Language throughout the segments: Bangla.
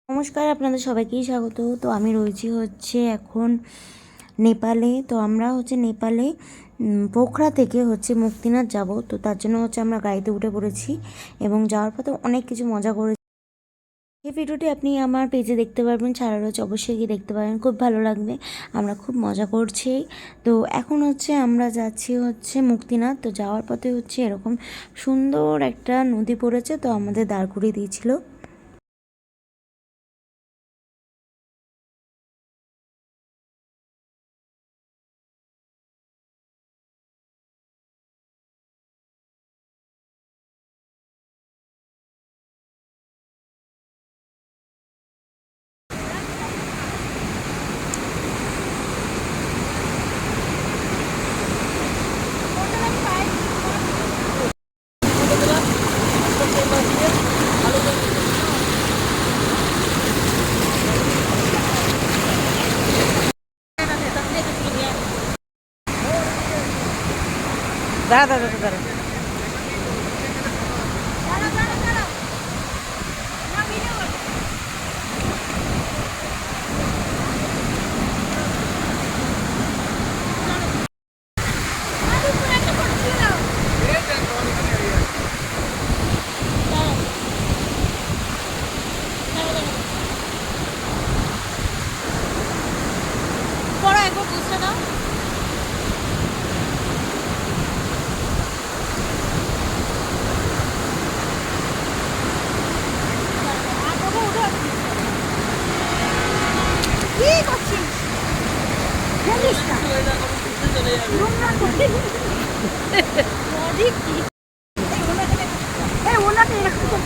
নমস্কার, আপনাদের সবাইকেই স্বাগত। তো আমি রয়েছি হচ্ছে এখন নেপালে। তো আমরা হচ্ছে নেপালে পোখরা থেকে হচ্ছে মুক্তিনাথ যাব। তো তার জন্য হচ্ছে আমরা গাড়িতে উঠে পড়েছি এবং যাওয়ার পথে অনেক কিছু মজা করেছি। এই ভিডিওটি আপনি আমার পেজে দেখতে পারবেন, ছাড়া রয়েছে, অবশ্যই গিয়ে দেখতে পারেন, খুব ভালো লাগবে। আমরা খুব মজা করছি। তো এখন হচ্ছে আমরা যাচ্ছি হচ্ছে মুক্তিনাথ। তো যাওয়ার পথে হচ্ছে এরকম সুন্দর একটা নদী পড়েছে, তো আমাদের দাঁড় করিয়ে দিয়েছিল। দাঁড়া দাঁড়া দাঁড়া।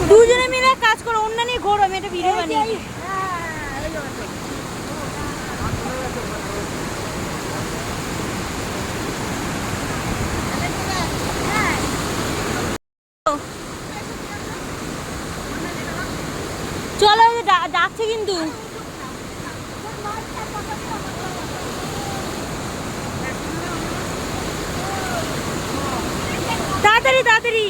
দুজনে মিলে কাজ করো, অন্য নিয়ে ঘোরো, আমি একটা ভিডিও বানিয়ে দিই। চলো, ডাকছে কিন্তু। তাড়াতাড়ি তাড়াতাড়ি।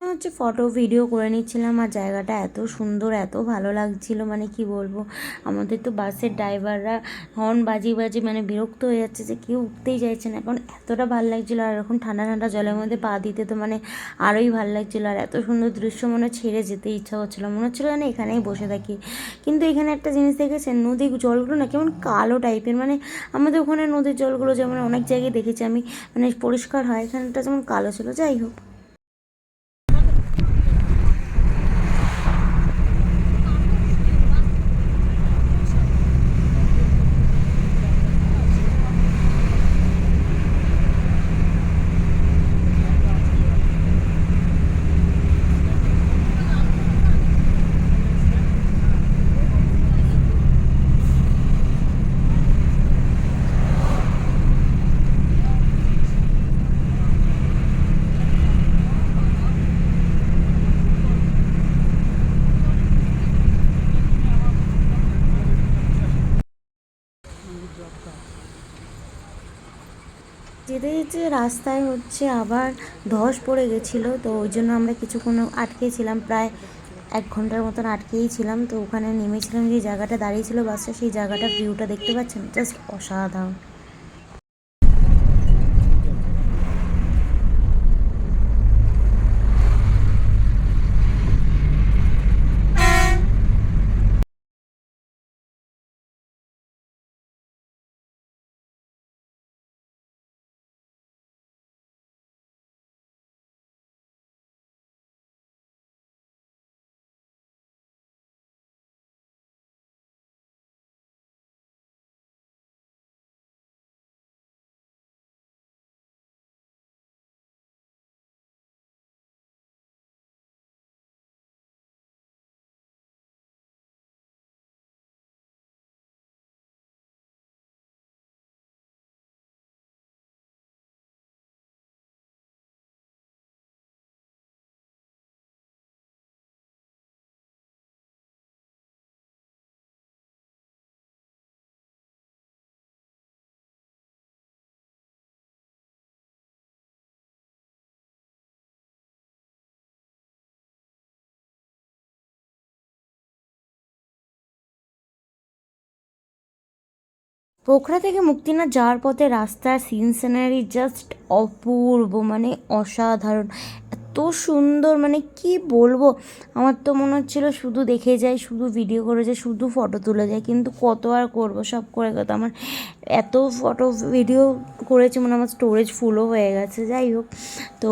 হচ্ছে ফটো ভিডিও করে নিচ্ছিলাম, আর জায়গাটা এত সুন্দর, এত ভালো লাগছিল, মানে কি বলবো। আমাদের তো বাসের ড্রাইভাররা হর্ন বাজিয়ে বাজিয়ে মানে বিরক্ত হয়ে যাচ্ছে, যে কেউ উঠতেই চাইছে না। এখন এতটা ভালো লাগছিলো, আর এখন ঠান্ডা ঠান্ডা জলের মধ্যে পা দিতে তো মানে আরোই ভালো লাগছিলো। আর এত সুন্দর দৃশ্য, মনে ছেড়ে যেতে ইচ্ছা করছিলো, মনে হচ্ছিলো না এখানেই বসে থাকি। কিন্তু এখানে একটা জিনিস দেখেছেন, নদীর জলগুলো না কেমন কালো টাইপের, মানে আমাদের ওখানে নদীর জলগুলো যেমন অনেক জায়গায় দেখেছি আমি, মানে পরিষ্কার হয়, এখানটা যেমন কালো ছিল। যাই হোক। যেতে যেতে রাস্তায় হচ্ছে আবার ধস পড়ে গেছিলো, তো ওই জন্য আমরা কিছুক্ষণ আটকেছিলাম, প্রায় 1 ঘন্টার মতন আটকেই ছিলাম। তো ওখানে নেমেছিলাম, যে জায়গাটা দাঁড়িয়েছিল বাসটা, সেই জায়গাটার ভিউটা দেখতে পাচ্ছেন, জাস্ট অসাধারণ। পোখরা থেকে মুক্তিনাথ যাওয়ার পথে রাস্তার সিনারি জাস্ট অপূর্ব, মানে অসাধারণ, এত সুন্দর, মানে কি বলবো। আমার তো মনে হচ্ছিল শুধু দেখে যাই, শুধু ভিডিও করে যাই, শুধু ফটো তুলে যাই, কিন্তু কত আর করবো, সব করে কত আমার এত ফটো ভিডিও করেছি, মানে আমার স্টোরেজ ফুলও হয়ে গেছে। যাই হোক, তো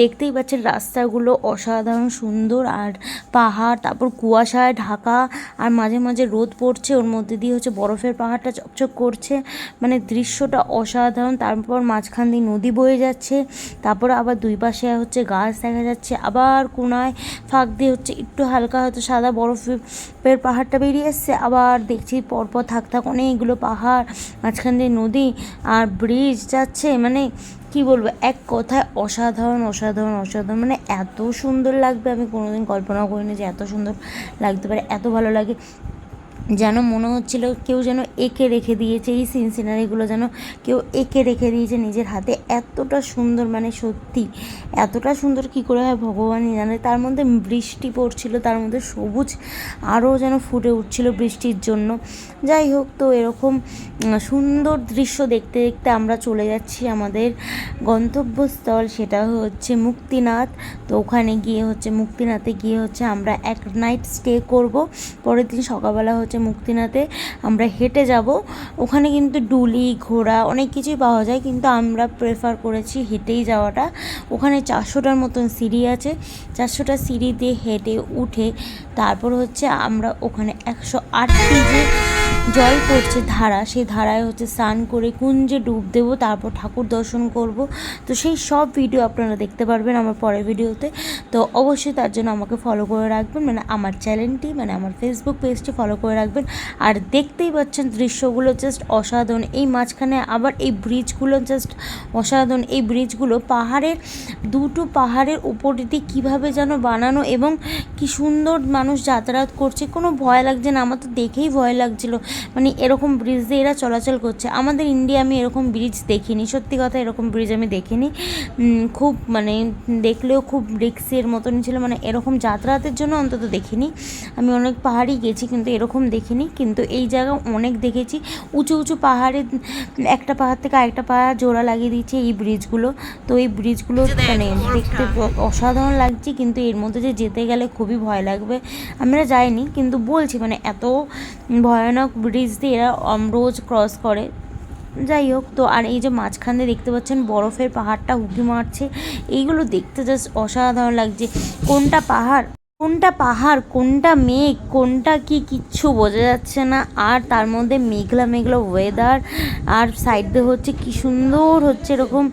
দেখতেই পাচ্ছেন রাস্তাগুলো অসাধারণ সুন্দর, আর পাহাড়, তারপর কুয়াশায় ঢাকা, আর মাঝে মাঝে রোদ পড়ছে, ওর মধ্যে দিয়ে হচ্ছে বরফের পাহাড়টা চকচক করছে, মানে দৃশ্যটা অসাধারণ। তারপর মাঝখান দিয়ে নদী বয়ে যাচ্ছে, তারপর আবার দুই পাশে হচ্ছে গাছ দেখা যাচ্ছে, আবার কোনায় ফাঁক দিয়ে হচ্ছে একটু হালকা হয়তো সাদা বরফের পাহাড়টা বেরিয়ে এসছে, আবার দেখছি পরপর থাক থাক অনেকগুলো পাহাড়, মাঝখান দিয়ে নদী আর ব্রিজ যাচ্ছে, মানে কি বলবো, এক কথায় অসাধারণ অসাধারণ অসাধারণ, মানে এত সুন্দর লাগবে আমি কোনোদিন কল্পনাও করিনি যে এত সুন্দর লাগতে পারে, এত ভালো লাগে। যেন মনে হচ্ছিল কেউ যেন এঁকে রেখে দিয়েছে, এই সিনারিগুলো যেন কেউ এঁকে রেখে দিয়েছে নিজের হাতে, এতটা সুন্দর, মানে সত্যি এতটা সুন্দর কি করে হয় ভগবানই জানে। তার মধ্যে বৃষ্টি পড়ছিল, তার মধ্যে সবুজ আরও যেন ফুটে উঠছিল বৃষ্টির জন্য। যাই হোক, তো এরকম সুন্দর দৃশ্য দেখতে দেখতে আমরা চলে যাচ্ছি আমাদের গন্তব্যস্থল, সেটা হচ্ছে মুক্তিনাথ। তো ওখানে গিয়ে হচ্ছে মুক্তিনাথে গিয়ে হচ্ছে আমরা এক নাইট স্টে করব, পরের দিন সকালবেলা হচ্ছে মুক্তিনাথে আমরা হেঁটে যাব। ওখানে কিন্তু ডুলি, ঘোড়া অনেক কিছুই পাওয়া যায়, কিন্তু আমরা প্রেফার করেছি হেঁটেই যাওয়াটা। ওখানে 400টার মতন সিঁড়ি আছে, 400টা সিঁড়ি দিয়ে হেঁটে উঠে তারপর হচ্ছে আমরা ওখানে 108টি যে জল পড়ছে ধারা, সেই ধারায় হচ্ছে স্নান করে কুঞ্জে ডুব দেবো, তারপর ঠাকুর দর্শন করব। তো সেই সব ভিডিও আপনারা দেখতে পারবেন আমার পরের ভিডিওতে। তো অবশ্যই তার জন্য আমাকে ফলো করে রাখবেন, মানে আমার চ্যানেলটি, মানে আমার ফেসবুক পেজটি ফলো করে রাখবেন। আর দেখতেই পাচ্ছেন দৃশ্যগুলো জাস্ট অসাধারণ। এই মাঝখানে আবার এই ব্রিজগুলো জাস্ট অসাধারণ। এই ব্রিজগুলো পাহাড়ের, দুটো পাহাড়ের উপর দিয়ে কীভাবে যেন বানানো, এবং কি সুন্দর মানুষ যাতায়াত করছে, কোনো ভয় লাগছে না। আমার তো দেখেই ভয় লাগছিল, মানে এরকম ব্রিজ দিয়ে এরা চলাচল করছে। আমাদের ইন্ডিয়া আমি এরকম ব্রিজ দেখিনি, সত্যি কথা এরকম ব্রিজ আমি দেখিনি। খুব মানে দেখলেও খুব রিক্সের মতন ছিল, মানে এরকম যাতায়াতের জন্য অন্তত দেখিনি। আমি অনেক পাহাড়ই গেছি কিন্তু এরকম দেখিনি, কিন্তু এই জায়গা অনেক দেখেছি। উঁচু উঁচু পাহাড়ে একটা পাহাড় থেকে আরেকটা পাহাড় জোড়া লাগিয়ে দিচ্ছে এই ব্রিজগুলো। তো এই ব্রিজগুলো মানে দেখতে অসাধারণ লাগছে, কিন্তু এর মধ্যে যে যেতে গেলে খুবই ভয় লাগবে। আমরা যাইনি, কিন্তু বলছি মানে এত ভয়ানক ব্রিজ দিয়ে এরা রোজ ক্রস করে। যাই হোক, তো আর এই যে মাঝখানে দেখতে পাচ্ছেন বরফের পাহাড়টা উঁকি মারছে, এইগুলো দেখতে জাস্ট অসাধারণ লাগছে। কোনটা পাহাড় কোনটা পাহাড়, কোনটা মেঘ, কোনটা কি, কিচ্ছু বোঝা যাচ্ছে না। আর তার মধ্যে মেঘলা মেঘলা ওয়েদার, আর সাইড দিয়ে হচ্ছে কি সুন্দর হচ্ছে এরকম,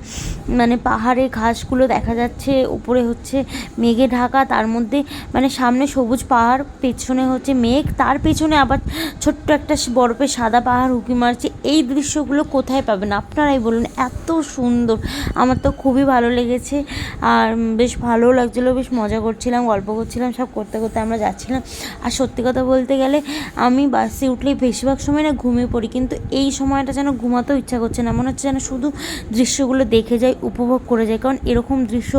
মানে পাহাড়ের ঘাসগুলো দেখা যাচ্ছে, উপরে হচ্ছে মেঘে ঢাকা, তার মধ্যে মানে সামনে সবুজ পাহাড়, পেছনে হচ্ছে মেঘ, তার পেছনে আবার ছোট্ট একটা বরফের সাদা পাহাড় উঁকি মারছে। এই দৃশ্যগুলো কোথায় পাবেন আপনারাই বলুন, এত সুন্দর। আমার তো খুবই ভালো লেগেছে, আর বেশ ভালো লাগছিলো, বেশ মজা করছিলাম, গল্প করছিলাম, সব করতে করতে আমরা যাচ্ছিলাম। আর সত্যি কথা বলতে গেলে আমি বাসে উঠলেই বেশিরভাগ সময় না ঘুমিয়ে পড়ি, কিন্তু এই সময়টা যেন ঘুমাতেও ইচ্ছা করছে না, মনে হচ্ছে যেন শুধু দৃশ্যগুলো দেখে যাই, উপভোগ করে যাই, কারণ এরকম দৃশ্য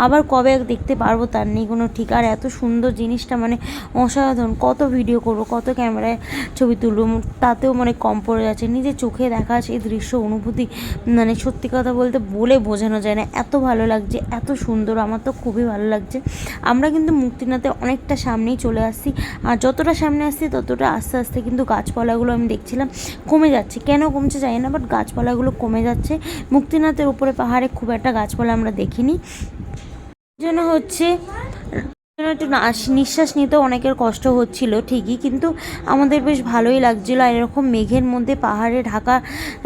আবার কবে দেখতে পারবো তার নেই কোনো ঠিক। আর এত সুন্দর জিনিসটা মানে অসাধারণ। কত ভিডিও করবো, কত ক্যামেরায় ছবি তুলবো, তাতেও মানে কম পড়ে যাচ্ছে। নিজে চোখে দেখা সেই দৃশ্য অনুভূতি, মানে সত্যি কথা বলতে বলে বোঝানো যায় না, এত ভালো লাগছে, এত সুন্দর। আমার তো খুবই ভালো লাগছে। আমরা কিন্তু মুক্তিনাথে অনেকটা সামনেই চলে আসছি, আর যতটা সামনে আসছি ততটা আস্তে আস্তে কিন্তু গাছপালাগুলো আমি দেখছিলাম কমে যাচ্ছে। কেন কমছে জানি না, বাট গাছপালাগুলো কমে যাচ্ছে। মুক্তিনাথের উপরে পাহাড়ে খুব একটা গাছপালা আমরা দেখিনি, জন্য হচ্ছে একটু নিঃশ্বাস নিতে অনেকের কষ্ট হচ্ছিল ঠিকই, কিন্তু আমাদের বেশ ভালোই লাগছিলো। আর এরকম মেঘের মধ্যে পাহাড়ে ঢাকা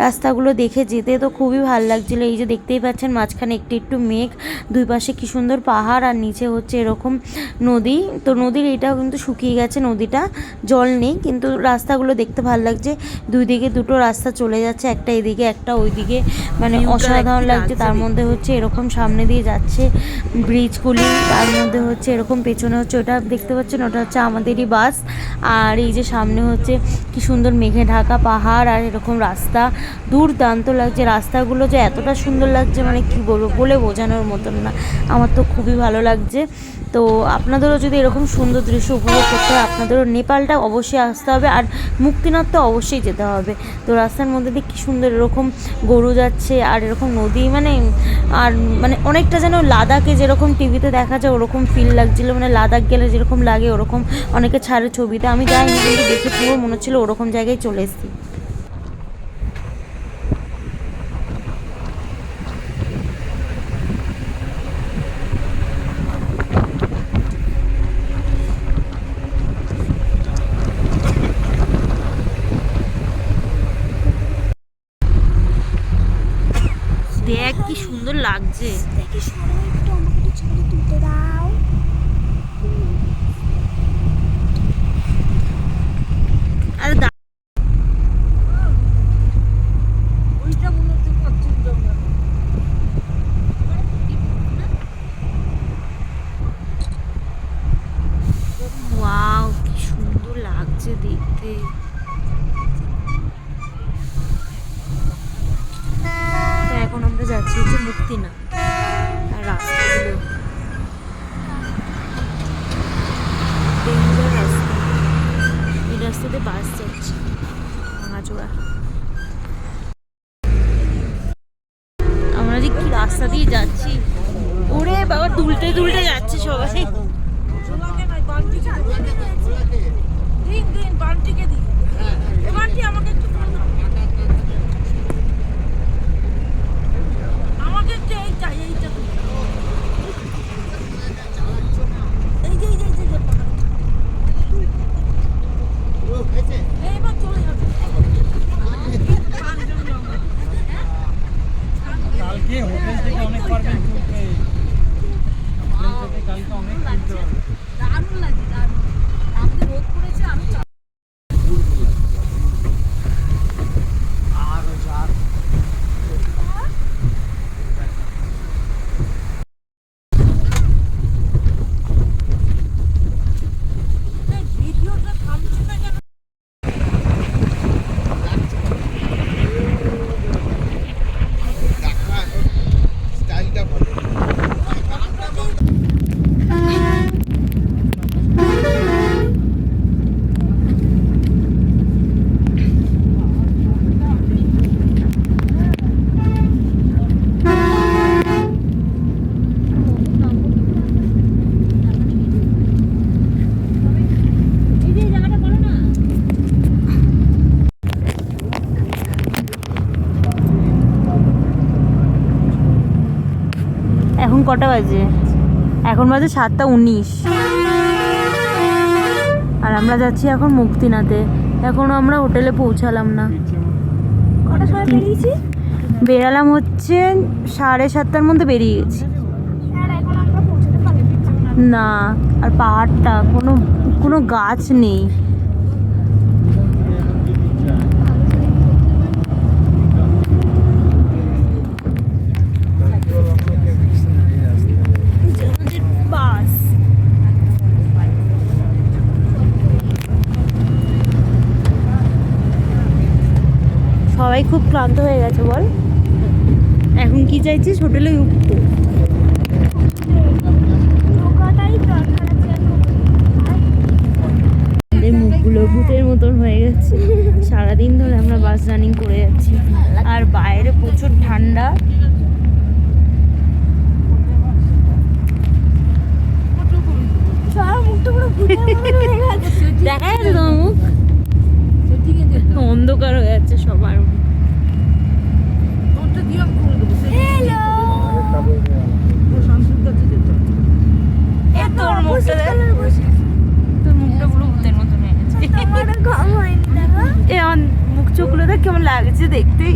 রাস্তাগুলো দেখে যেতে তো খুবই ভালো লাগছিলো। এই যে দেখতেই পাচ্ছেন মাঝখানে একটু একটু মেঘ, দুই পাশে কি সুন্দর পাহাড়, আর নিচে হচ্ছে এরকম নদী। তো নদীর এটাও কিন্তু শুকিয়ে গেছে, নদীটা জল নেই, কিন্তু রাস্তাগুলো দেখতে ভালো লাগছে। দুই দিকে দুটো রাস্তা চলে যাচ্ছে, একটা এদিকে একটা ওইদিকে, মানে অসাধারণ লাগছে। তার মধ্যে হচ্ছে এরকম সামনে দিয়ে যাচ্ছে ব্রিজগুলি, তার মধ্যে হচ্ছে এরকম পেছনে হচ্ছে ওটা দেখতে পাচ্ছেন, ওটা হচ্ছে আমাদেরই বাস। আর এই যে সামনে হচ্ছে কি সুন্দর মেঘে ঢাকা পাহাড় আর এরকম রাস্তা, দুর্দান্ত লাগছে। রাস্তাগুলো যে এতটা সুন্দর লাগছে মানে কি বলবো, বলে বোঝানোর মতন না। আমার তো খুবই ভালো লাগছে। তো আপনাদেরও যদি এরকম সুন্দর দৃশ্য উপভোগ করতে হয়, আপনাদেরও নেপালটা অবশ্যই আসতে হবে, আর মুক্তিনাথ তো অবশ্যই যেতে হবে। তো রাস্তার মধ্যে দিয়ে কী সুন্দর এরকম গরু যাচ্ছে আর এরকম নদী, মানে আর মানে অনেকটা যেন লাদাখে যেরকম টিভিতে দেখা যায় ওরকম ফিল লাগছিলো, মানে লাদাখ গেলে যেরকম লাগে ওরকম অনেকে ছাড়ে ছবিতে, আমি যাইনি কিন্তু দেখে পুরো মনে হচ্ছিলো ওরকম জায়গায় চলে এসেছি। দেখ কি সুন্দর লাগছে। দেখি সরো একটু, আমাকে একটু ছবি তুলতে দাও। আরে ওইটা মনে হচ্ছে পশ্চিম জঙ্গল। ওয়াও কি সুন্দর লাগছে দেখতে। এখন আমরা যাচ্ছি হচ্ছে মুক্তিনাথ, আর রাস্তাগুলো ডেঞ্জার রাস্তা, এই রাস্তাতে বাস যাচ্ছে ভাঙাচোরা। আমরা যে কি রাস্তা দিয়ে যাচ্ছি, ওরে বাবা দুলটে দুলটে যাচ্ছে সবাই। কালকে হোটেল থেকে অনেক পারবেন চলতে, হোটেল থেকে কালকে অনেক চলতে হবে। দারুণ লাগছে, দারুণ। আমাদের রোদ পড়েছে, আমি আর যার ভিডিওটা থামছে না কেন? স্টাইলটা ভালো। এখন কটা বাজে? এখন বাজে 7:19, আর আমরা যাচ্ছি এখন মুক্তিনাথে। এখনো আমরা হোটেলে পৌঁছালাম না। কটার সময় বেরিয়েছি? বেরালাম হচ্ছে 7:30টার মধ্যে বেরিয়ে গেছি। আর এখন আমরা পৌঁছতে পারছি না, আর পাহাড়টা কোনো কোনো গাছ নেই। বাস সবাই খুব ক্লান্ত হয়ে গেছে বল। এখন কি চাইছিস? হোটেলে উঠতে। ঢোকাটাই দরকার আছে এখন। আমাদের মুখগুলো ভূতের মতন হয়ে গেছে। সারাদিন ধরে আমরা বাস রানিং করে যাচ্ছি, আর বাইরে প্রচুর ঠান্ডা। সবার মুখটা পুরো ভূতের মতো হয়ে গেছে। দেখা যাচ্ছে তোমার মুখ? অন্ধকার হয়ে যাচ্ছে সবার। হ্যালো। তোর মুখটা দেখ, তোর মুখটা পুরো ভূতের মতন হয়ে গেছে। আমারও ঘাম হয়নি দেখো। এ আমার মুখ চোখগুলো দেখ কেমন লাগছে দেখতে।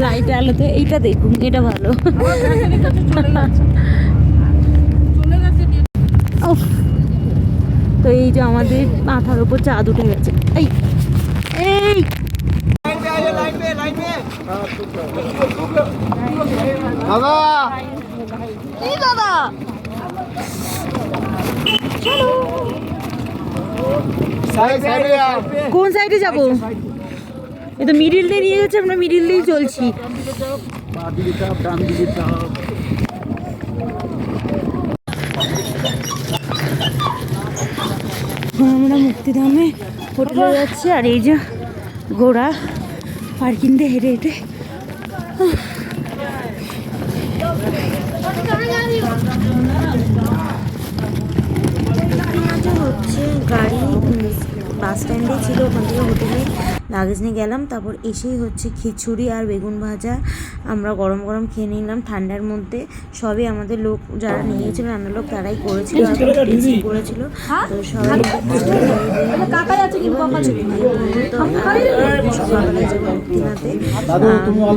লাইটের আলোতে এইটা দেখুন, এটা ভালো। উফ, তো এই যে আমাদের মাথার উপর চাঁদ উঠে গেছে। এই এই দাদা এই দাদা কোন সাইডে যাব? এ তো মিডিল দিয়ে নিয়ে যাচ্ছে, আমরা মিডিল দিয়েই চলছি। আমরা মুক্তিধামে হোটেলে যাচ্ছি, আর এই যে গোড়া পার্কিং দিয়ে হেঁটে হেঁটে হচ্ছে গাড়ি বাস স্ট্যান্ডে ছিল, ওখান থেকে হোটেলে লাগেজ নিয়ে গেলাম। তারপর এসেই হচ্ছে খিচুড়ি আর বেগুন ভাজা আমরা গরম গরম খেয়ে নিলাম ঠান্ডার মধ্যে। সবই আমাদের লোক যারা নিয়েছিল, রান্নার লোক তারাই করেছিল, করেছিল। তো সবাই সকালবেলায় যাবো মুক্তিনাথে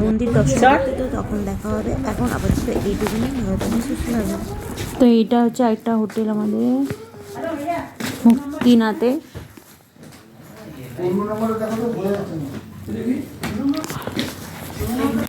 মন্দির দর্শন করতে, তো তখন দেখা হবে। এখন আপাতত এইটুকুনি, ভালো থাকবে, সুস্থ থাকবে। তো এইটা হচ্ছে একটা হোটেল আমাদের মুক্তিনাথে। অন্য নম্বরে দেখো তো বোঝা যাচ্ছে না।